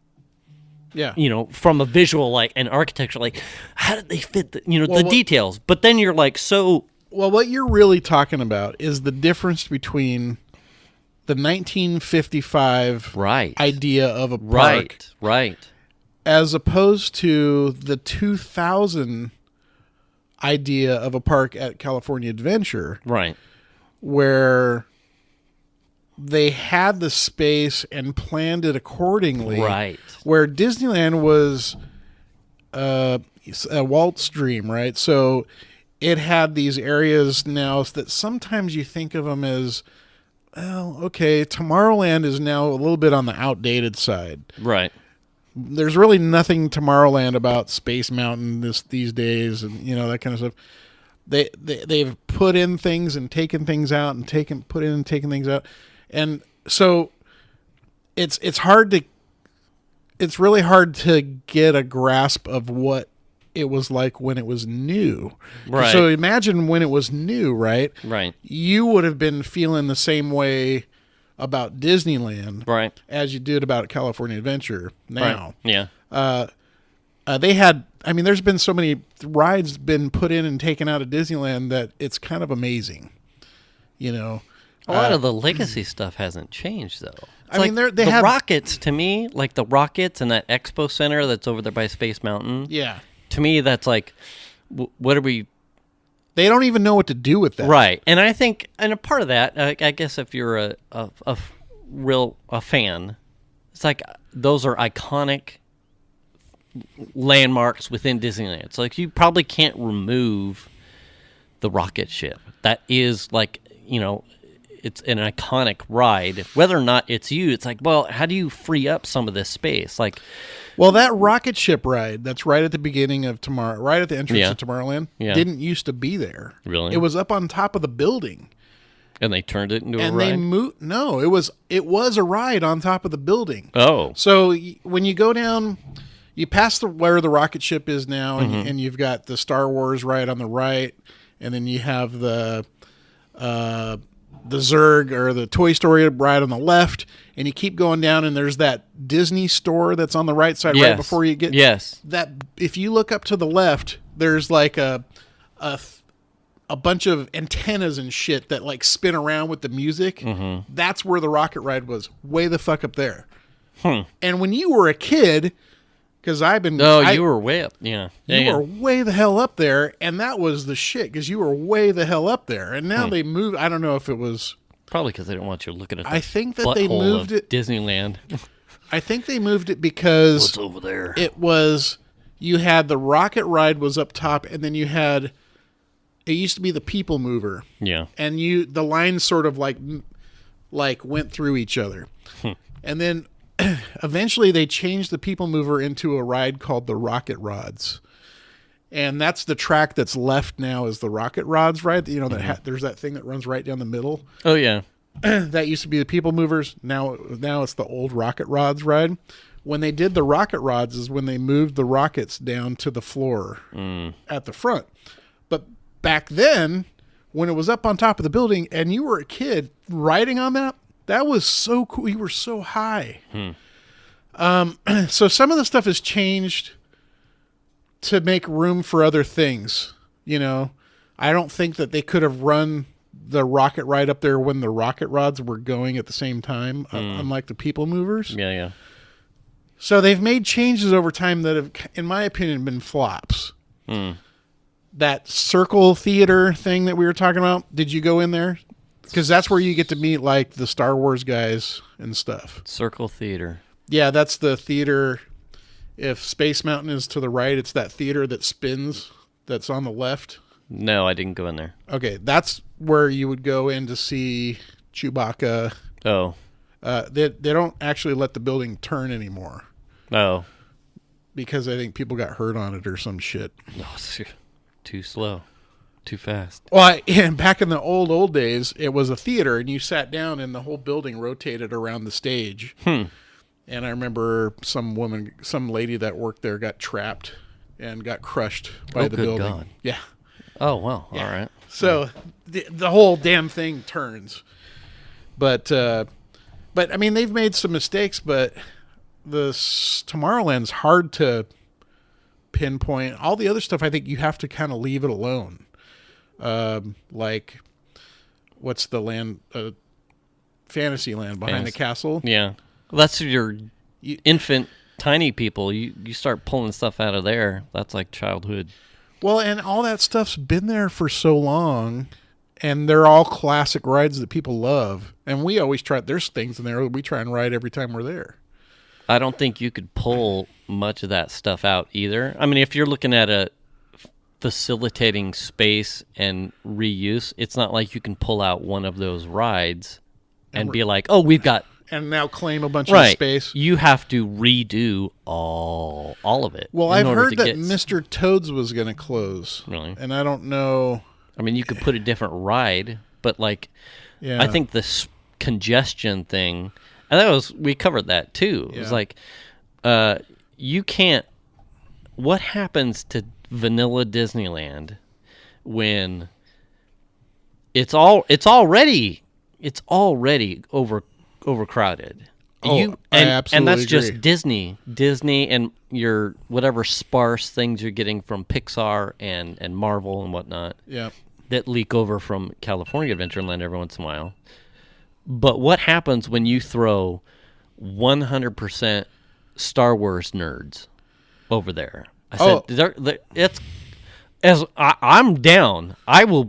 from a visual, like, and architecture, like, how did they fit the details? But then you're like, so. Well, what you're really talking about is the difference between the 1955 idea of a park. Right. As opposed to the 2000 idea of a park at California Adventure. Right. Where they had the space and planned it accordingly. Right. Where Disneyland was a Walt's dream, right? So it had these areas now that sometimes you think of them as, well, okay, Tomorrowland is now a little bit on the outdated side. Right. There's really nothing Tomorrowland about Space Mountain these days, and that kind of stuff. They've put in things and taken things out and taken things out, and so it's really hard to get a grasp of what it was like when it was new. Right. So imagine when it was new, right? Right. You would have been feeling the same way about Disneyland, right, as you did about California Adventure now. Right. Yeah. They had, I mean, there's been so many rides been put in and taken out of Disneyland that it's kind of amazing. You know, A lot of the legacy stuff hasn't changed, though. It's I mean, they the have- Rockets, to me, like the Rockets and that Expo Center that's over there by Space Mountain. yeah, To me, that's like, what are we... they don't even know what to do with that. Right. And I think, and a part of that, I guess if you're a fan, it's like those are iconic landmarks within Disneyland. It's like you probably can't remove the rocket ship. That is like, it's an iconic ride. Whether or not it's you, it's like, well, how do you free up some of this space? Like, Well, that rocket ship ride that's right at the beginning of right at the entrance Yeah. to Tomorrowland, Yeah. didn't used to be there. Really? It was up on top of the building. and they turned it into a And ride. they moved. No, it was a ride on top of the building. Oh, So when you go down, you pass where the rocket ship is now, and, Mm-hmm. and you've got the Star Wars ride on the right, and then you have the Zurg or the Toy Story ride on the left, and you keep going down, and there's that Disney store that's on the right side right yes. before you get Yes. that. If you look up to the left, there's like a bunch of antennas and shit that like spin around with the music. Mm-hmm. That's where the rocket ride was, way the fuck up there. Hmm. And when you were a kid, because You were way up. Yeah. you were way the hell up there, and that was the shit because you were way the hell up there. And now they moved. I don't know if it was. Probably because they don't want you looking at the I think that they butthole moved of it. Disneyland. I think they moved it because What's over there? it was. You had the rocket ride was up top, and then you had. It used to be the People Mover, Yeah. and the lines sort of like went through each other, and then eventually they changed the People Mover into a ride called the Rocket Rods, and that's the track that's left now is the Rocket Rods ride. You know that there's that thing that runs right down the middle. Oh, yeah. That used to be the People Movers. Now it's the old Rocket Rods ride. When they did the Rocket Rods is when they moved the rockets down to the floor at the front. But back then, when it was up on top of the building and you were a kid riding on that was so cool. You were so high. So some of the stuff has changed to make room for other things. You know, I don't think that they could have run the rocket ride up there when the rocket rods were going at the same time, unlike the People Movers. Yeah, yeah. So they've made changes over time that have, in my opinion, been flops. That circle theater thing that we were talking about, did you go in there? Because that's where you get to meet like the Star Wars guys and stuff. Circle Theater. Yeah, that's the theater. If Space Mountain is to the right, it's that theater that spins that's on the left. No, I didn't go in there. Okay, that's where you would go in to see Chewbacca. Oh. They don't actually let the building turn anymore Oh. because I think people got hurt on it or some shit. Oh, too slow. Too fast. Well, and back in the old days, it was a theater, and you sat down, and the whole building rotated around the stage. And I remember some lady that worked there got trapped and got crushed by the good building. God. Yeah. Oh, well. Yeah. All right. So the whole damn thing turns. But I mean, they've made some mistakes, but Tomorrowland's hard to pinpoint. All the other stuff, I think you have to kind of leave it alone. Like, what's the land? Fantasyland behind the castle. Yeah. Well, that's your You- infant, tiny people. You start pulling stuff out of there. That's like childhood. Well, and all that stuff's been there for so long, and they're all classic rides that people love. And we always try. There's things in there we try and ride every time we're there. I don't think you could pull much of that stuff out either. I mean, if you're looking at a facilitating space and reuse, it's not like you can pull out one of those rides and be like, oh, we've got And now claim a bunch right. of space. You have to redo all of it. Well, in I've order heard to that get- Mr. Toad's was going to close. Really? And I don't know. I mean, you could put a different ride, but like, Yeah. I think this congestion thing, and we covered that too. It was Yeah. like, you can't. What happens to vanilla Disneyland when it's already overcrowded? Oh, you I and absolutely that's agree. just Disney, and your whatever sparse things you're getting from Pixar and Marvel and whatnot Yeah. that leak over from California Adventureland every once in a while. But what happens when you throw 100% Star Wars nerds over there? I said, Oh. it's as I'm down. I will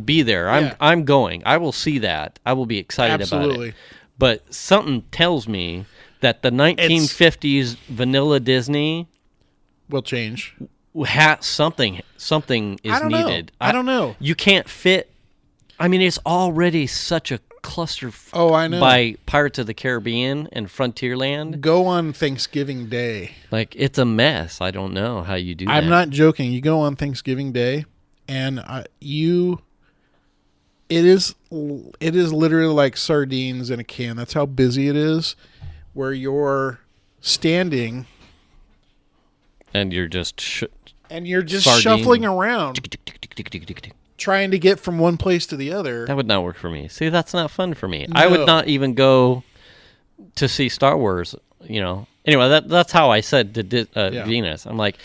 be there. Yeah. I'm going. I will see that. I will be excited about Absolutely. it. But something tells me that the 1950s vanilla Disney Will change. something is I don't know. needed. I don't know. You can't fit. I mean, it's already such a cluster. Oh, I know. By Pirates of the Caribbean and Frontierland, Go on Thanksgiving Day. like it's a mess. I don't know how you do that. I'm not joking. You go on Thanksgiving Day, and it is literally like sardines in a can. That's how busy it is. Where you're standing And you're just and you're just Sardine. shuffling around, trying to get from one place to the other. that would not work for me. See, that's not fun for me. I would No. not even go to see Star Wars. Anyway, that's how I said to Venus. I'm like,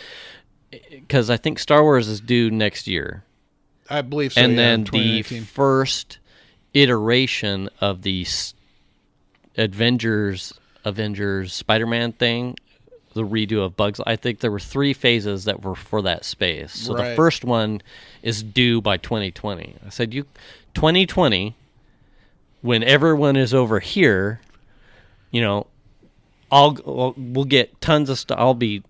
because I think Star Wars is due next year. I believe so. And yeah, then the 2019. first iteration of the Avengers Spider-Man thing, the redo of Bugs. I think there were 3 phases that were for that space. So the Right. first one is due by 2020. I said, 2020, when everyone is over here, we'll get tons of stuff. I'll be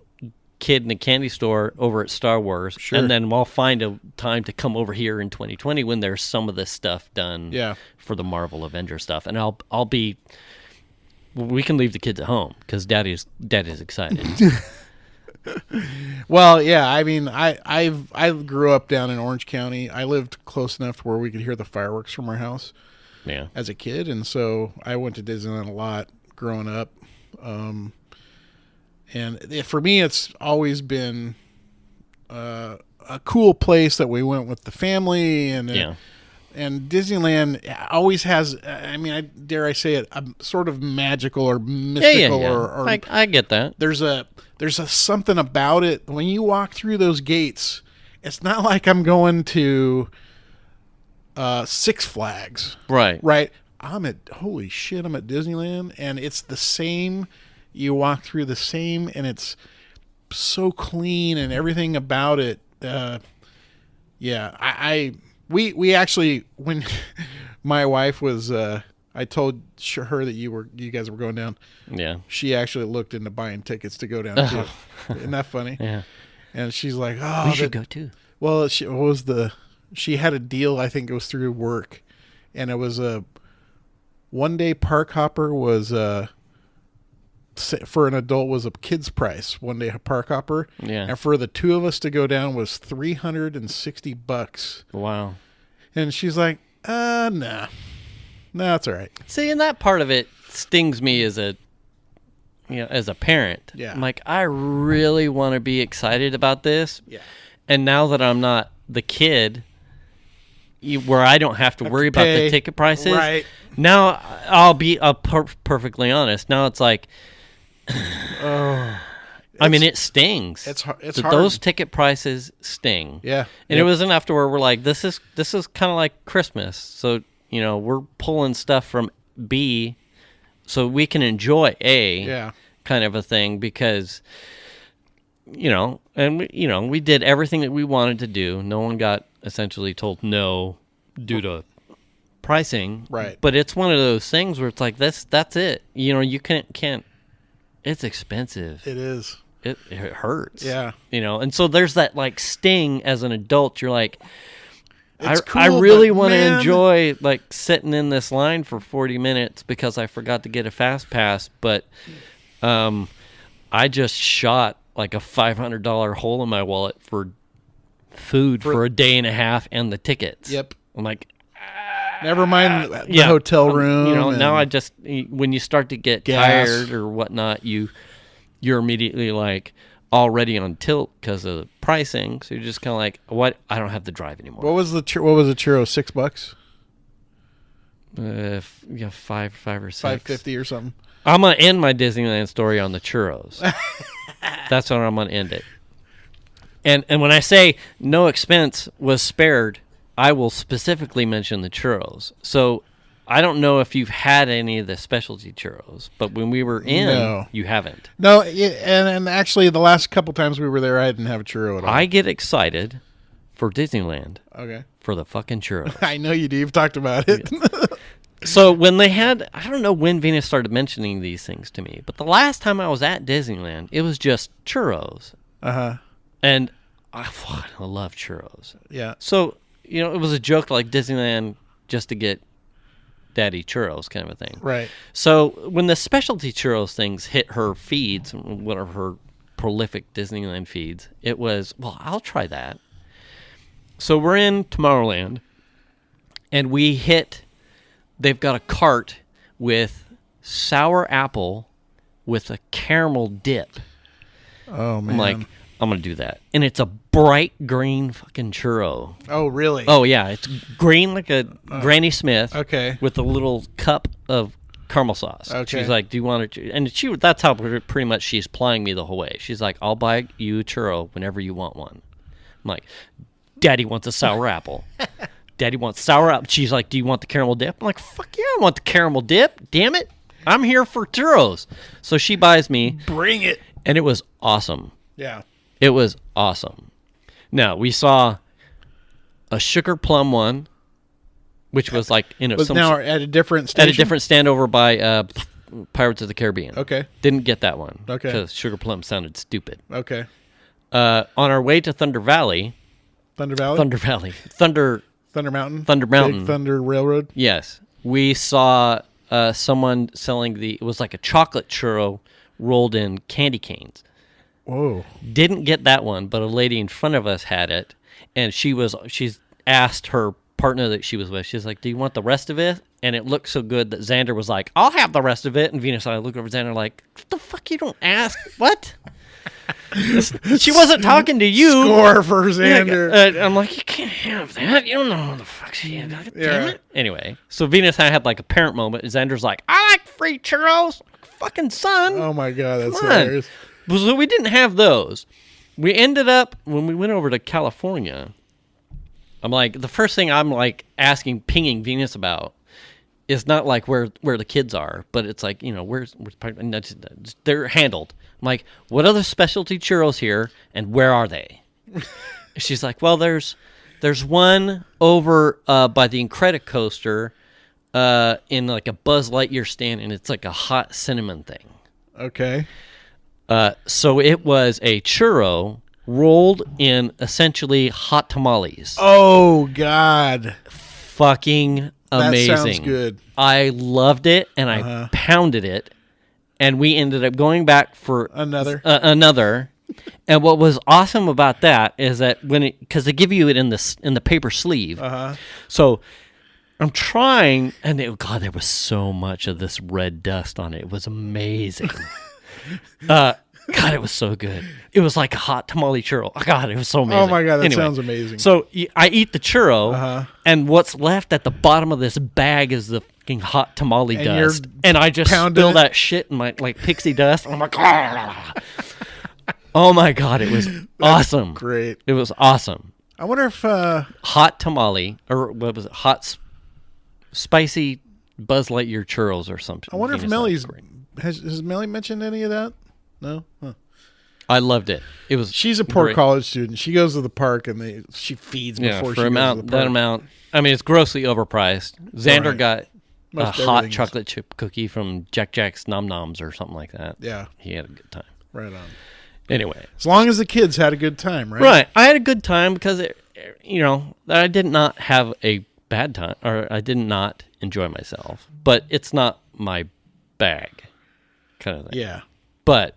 kid in a candy store over at Star Wars, Sure. and then we'll find a time to come over here in 2020 when there's some of this stuff done Yeah. for the Marvel Avengers stuff, and I'll be. We can leave the kids at home because Daddy's excited. Well, yeah. I mean, I grew up down in Orange County. I lived close enough to where we could hear the fireworks from our house Yeah, as a kid, and so I went to Disneyland a lot growing up. For me, it's always been a cool place that we went with the family, and yeah. and Disneyland always has. I mean, dare I say it, a sort of magical or mystical, Yeah. or I get that. there's a something about it when you walk through those gates. It's not like I'm going to Six Flags, Right. right? Holy shit, I'm at Disneyland, and it's the same. You walk through the same, and it's so clean, and everything about it. We actually, when my wife was, I told her that you guys were going down. Yeah. She actually looked into buying tickets to go down too. Isn't that funny? Yeah. And she's like, "Oh, We should go too. Well, she had a deal. I think it was through work, and it was a one-day park hopper was for an adult was a kid's price. One-day park hopper, Yeah. and for the 2 of us to go down was $360. Wow. And she's like, nah, it's all right. See, and that part of it stings me as a parent. Yeah. I'm like, I really want to be excited about this. Yeah. And now that I'm not the kid, where I don't have to worry about the pay. ticket prices, Right. now I'll be perfectly honest. Now it's like, I mean, it stings. It's hard. Those ticket prices sting. Yeah. And it wasn't after where we're like, this is kind of like Christmas. So, we're pulling stuff from B so we can enjoy A Yeah. kind of a thing because, and we did everything that we wanted to do. No one got essentially told no due to pricing. Right. But it's one of those things where it's like, that's it. You can't, it's expensive. It is. It hurts. Yeah. And so there's that like sting as an adult. You're like, It's I cool, really but want to man- enjoy like sitting in this line for 40 minutes because I forgot to get a fast pass, but I just shot like a $500 hole in my wallet for food for a day and a half and the tickets. Yep. I'm like, Never mind the yeah, hotel room. now and- when you start to get Gas. tired or whatnot, you're immediately like already on tilt because of the pricing. So you're just kind of like, what? I don't have to drive anymore. What was the churro? $6? 5 or 6. 550 or something. I'm gonna end my Disneyland story on the churros. That's how I'm gonna end it. And when I say no expense was spared, I will specifically mention the churros. So I don't know if you've had any of the specialty churros, but when we were in, No. you haven't. No, and actually the last couple times we were there, I didn't have a churro at all. I get excited for Disneyland Okay. for the fucking churros. I know you do. You've talked about it. So when they had, I don't know when Venus started mentioning these things to me, but the last time I was at Disneyland, it was just churros. Uh-huh. And I love churros. Yeah. So, it was a joke like Disneyland just to get daddy churros kind of a thing. Right. So when the specialty churros things hit her feeds, one of her prolific Disneyland feeds, it was, well, I'll try that. So we're in Tomorrowland, and they've got a cart with sour apple with a caramel dip. Oh, man. I'm like, I'm going to do that. And it's a bright green fucking churro. Oh, really? Oh, yeah. It's green like a Granny Smith. Okay. With a little cup of caramel sauce. Okay. She's like, do you want it? And that's how pretty much she's plying me the whole way. She's like, I'll buy you a churro whenever you want one. I'm like, Daddy wants a sour apple. Daddy wants sour apple. She's like, do you want the caramel dip? I'm like, fuck yeah, I want the caramel dip. Damn it. I'm here for churros. So she buys me. Bring it. And it was awesome. Yeah. It was awesome. Now, we saw a sugar plum one, which was like, But now at a different station? at a different stand over by Pirates of the Caribbean. Okay. Didn't get that one. Okay. Because sugar plum sounded stupid. Okay. On our way to Thunder Valley. Thunder Valley? Thunder Mountain? Thunder Mountain. Big Thunder Railroad? Yes. We saw someone selling it was like a chocolate churro rolled in candy canes. Whoa. Didn't get that one, but a lady in front of us had it, and she's asked her partner that she was with, she's like, do you want the rest of it? And it looked so good that Xander was like, I'll have the rest of it. And Venus and I look over at Xander like, what the fuck, you don't ask? What? She wasn't talking to you. Score for Xander. I'm like, you can't have that. You don't know what the fuck she is. Damn Yeah. it. Anyway, so Venus and I had like a parent moment, and Xander's like, I like free churros. Fucking son. Oh, my God. That's Come on. hilarious. So we didn't have those. We ended up, when we went over to California, I'm like, the first thing I'm like pinging Venus about is not like where the kids are, but it's like, where's they're handled. I'm like, what other specialty churros here, and where are they? She's like, well, there's one over by the Incredicoaster in like a Buzz Lightyear stand, and it's like a hot cinnamon thing. Okay. So it was a churro rolled in essentially hot tamales. Oh, God. Fucking amazing. That sounds good. I loved it, and I pounded it, and we ended up going back for Another. another. And what was awesome about that is that because they give you it in the paper sleeve, so I'm trying, and God, there was so much of this red dust on it. It was amazing. God, it was so good. It was like a hot tamale churro. God, it was so amazing. Oh, my God. That Anyway, sounds amazing. So I eat the churro, and what's left at the bottom of this bag is the fucking hot tamale And dust. you're And I just pounding spill it? that shit in my like pixie dust. I'm like, oh my God, it was awesome. Great. It was awesome. I wonder if Hot tamale, or what was it? Spicy Buzz Lightyear churros or something. I wonder if Venus Melly's liked. has Melly mentioned any of that? No. Huh. I loved it. It was. She's a poor great. college student. She goes to the park and she feeds before she goes to the park. that amount. I mean, it's grossly overpriced. Xander Right. got a Most hot everything is. chocolate chip cookie from Jack Jack's Nom Noms or something like that. Yeah. He had a good time. Right on. Anyway, As long as the kids had a good time, right? right. I had a good time because I did not have a bad time, or I did not enjoy myself. But it's not my bag, kind of thing. Yeah. But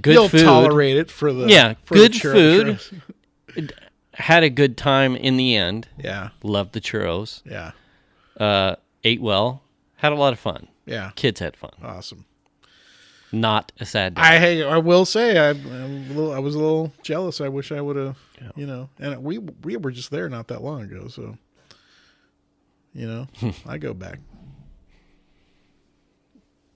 good You'll food. tolerate it for the for good the food. churros. Had a good time in the end. Yeah. Loved the churros. Yeah. Ate well. Had a lot of fun. Yeah. Kids had fun. Awesome. Not a sad day. I will say I was a little jealous. I wish I would have, and we were just there not that long ago, so I go back.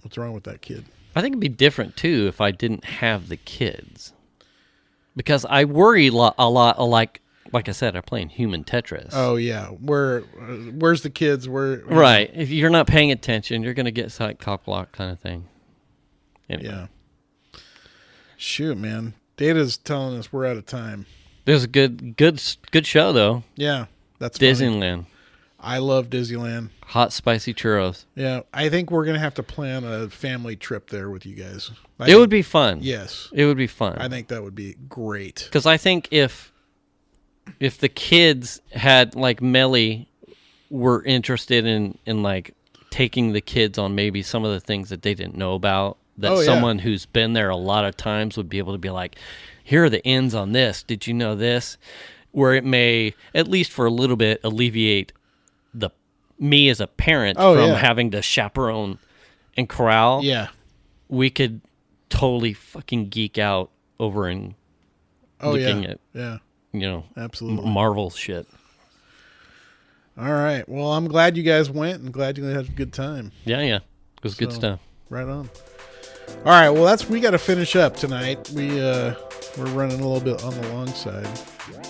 What's wrong with that kid? I think it'd be different too if I didn't have the kids, because I worry a lot. Like I said, I'm playing human Tetris. Oh yeah, where's the kids? Right. If you're not paying attention, you're gonna get like cock block kind of thing. Anyway. Yeah. Shoot, man. Data's telling us we're out of time. It was a good show though. Yeah, that's funny. Disneyland. I love Disneyland. Hot spicy churros. Yeah, I think we're gonna have to plan a family trip there with you guys. It would be fun. Yes, it would be fun. I think that would be great. Because I think if the kids had, like Melly, were interested in like taking the kids on maybe some of the things that they didn't know about, that someone who's been there a lot of times would be able to be like, here are the ends on this. Did you know this? Where it may, at least for a little bit, alleviate me as a parent from having to chaperone and corral. Yeah. We could totally fucking geek out over and looking at, absolutely Marvel shit. All right. Well, I'm glad you guys went and glad you had a good time. Yeah. It was good stuff. Right on. All right. Well, we got to finish up tonight. We're running a little bit on the long side,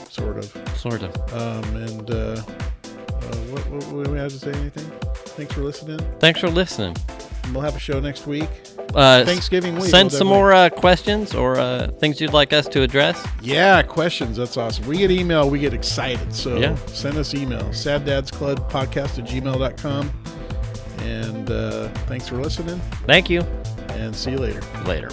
sort of. What we have to say anything? Thanks for listening. And we'll have a show next week. Thanksgiving week. Send some more questions or things you'd like us to address. Yeah, questions. That's awesome. We get email, we get excited. So send us email. SadDadsClubPodcast@gmail.com. And thanks for listening. Thank you. And see you later. Later.